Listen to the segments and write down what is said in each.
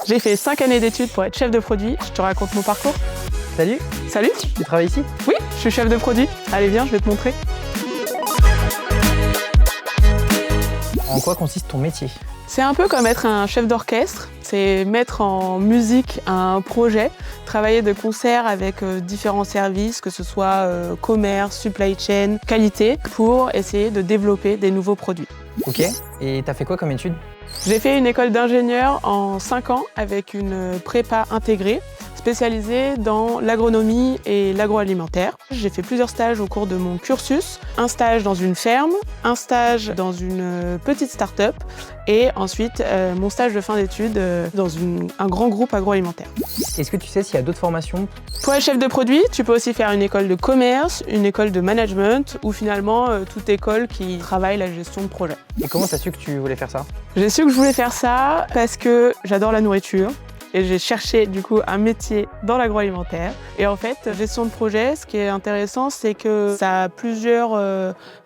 J'ai fait 5 années d'études pour être chef de produit. Je te raconte mon parcours. Salut, Salut! tu travailles ici? Oui, je suis chef de produit. Allez, viens, je vais te montrer. En quoi consiste ton métier? C'est un peu comme être un chef d'orchestre. C'est mettre en musique un projet, travailler de concert avec différents services, que ce soit commerce, supply chain, qualité, pour essayer de développer des nouveaux produits. Ok, et t'as fait quoi comme études? J'ai fait une école d'ingénieur en 5 ans avec une prépa intégrée, spécialisée dans l'agronomie et l'agroalimentaire. J'ai fait plusieurs stages au cours de mon cursus. Un stage dans une ferme, un stage dans une petite start-up et ensuite mon stage de fin d'études dans un grand groupe agroalimentaire. Est-ce que tu sais s'il y a d'autres formations? Pour être chef de produit, tu peux aussi faire une école de commerce, une école de management ou finalement toute école qui travaille la gestion de projet. Et comment t'as su que tu voulais faire ça? J'ai su que je voulais faire ça parce que j'adore la nourriture. Et j'ai cherché du coup un métier dans l'agroalimentaire. Et en fait, gestion de projet, ce qui est intéressant, c'est que ça a plusieurs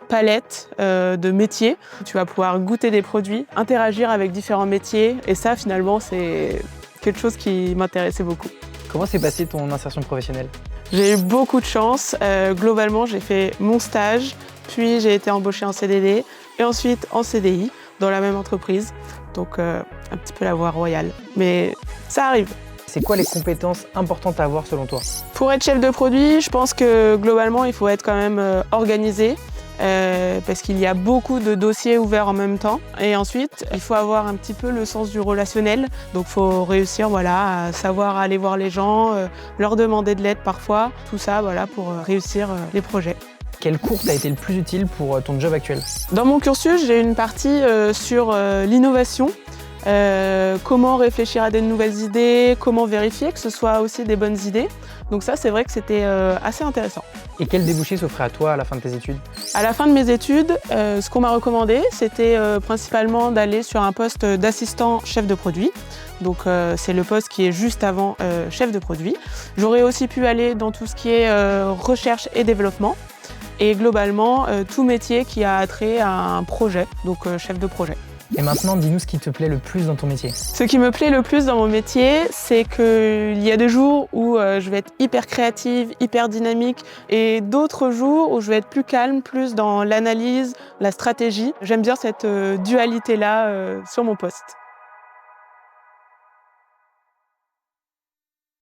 palettes de métiers. Tu vas pouvoir goûter des produits, interagir avec différents métiers. Et ça, finalement, c'est quelque chose qui m'intéressait beaucoup. Comment s'est passée ton insertion professionnelle? J'ai eu beaucoup de chance. Globalement, j'ai fait mon stage, puis j'ai été embauchée en CDD et ensuite en CDI dans la même entreprise. Donc un petit peu la voie royale. Mais ça arrive. C'est quoi les compétences importantes à avoir selon toi? Pour être chef de produit, je pense que globalement, il faut être quand même organisé parce qu'il y a beaucoup de dossiers ouverts en même temps. Et ensuite, il faut avoir un petit peu le sens du relationnel. Donc il faut réussir à savoir aller voir les gens, leur demander de l'aide parfois. Tout ça pour réussir les projets. Quel cours t'a été le plus utile pour ton job actuel? Dans mon cursus, j'ai une partie sur l'innovation. Comment réfléchir à des nouvelles idées, comment vérifier que ce soit aussi des bonnes idées. Donc ça, c'est vrai que c'était assez intéressant. Et quel débouché s'offrait à toi à la fin de tes études? À la fin de mes études, ce qu'on m'a recommandé, c'était principalement d'aller sur un poste d'assistant chef de produit. Donc c'est le poste qui est juste avant chef de produit. J'aurais aussi pu aller dans tout ce qui est recherche et développement. Et globalement, tout métier qui a trait à un projet, donc chef de projet. Et maintenant, dis-nous ce qui te plaît le plus dans ton métier. Ce qui me plaît le plus dans mon métier, c'est qu'il y a des jours où je vais être hyper créative, hyper dynamique, et d'autres jours où je vais être plus calme, plus dans l'analyse, la stratégie. J'aime bien cette dualité-là sur mon poste.